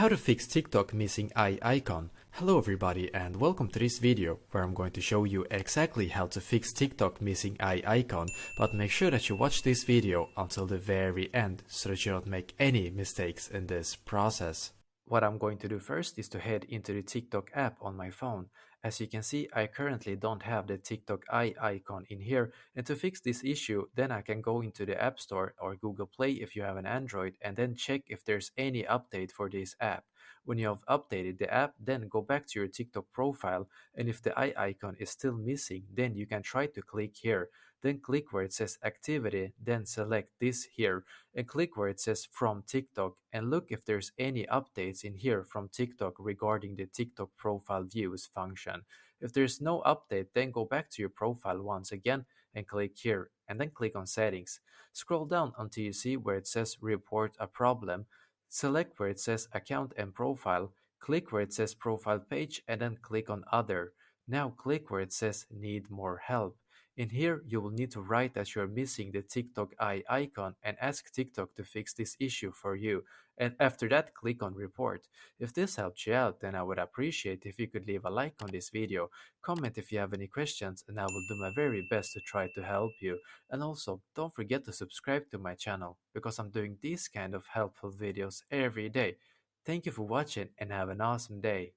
How to fix TikTok missing eye icon. Hello everybody and welcome to this video where I'm going to show you exactly how to fix TikTok missing eye icon, but make sure that you watch this video until the very end so that you don't make any mistakes in this process. What I'm going to do first is to head into the TikTok app on my phone. As you can see, I currently don't have the TikTok eye icon in here, and to fix this issue, then I can go into the App Store or Google Play if you have an Android and then check if there's any update for this app. When you have updated the app, then go back to your TikTok profile, and if the eye icon is still missing, then you can try to click here. Then click where it says activity, then select this here and click where it says from TikTok and look if there's any updates in here from TikTok regarding the TikTok profile views function. If there's no update, then go back to your profile once again and click here and then click on settings. Scroll down until you see where it says report a problem. Select where it says account and profile, click where it says profile page and then click on other. Now click where it says need more help. In here, you will need to write that you're missing the TikTok eye icon and ask TikTok to fix this issue for you. And after that, click on report. If this helped you out, then I would appreciate if you could leave a like on this video, comment if you have any questions, and I will do my very best to try to help you. And also, don't forget to subscribe to my channel because I'm doing these kind of helpful videos every day. Thank you for watching and have an awesome day.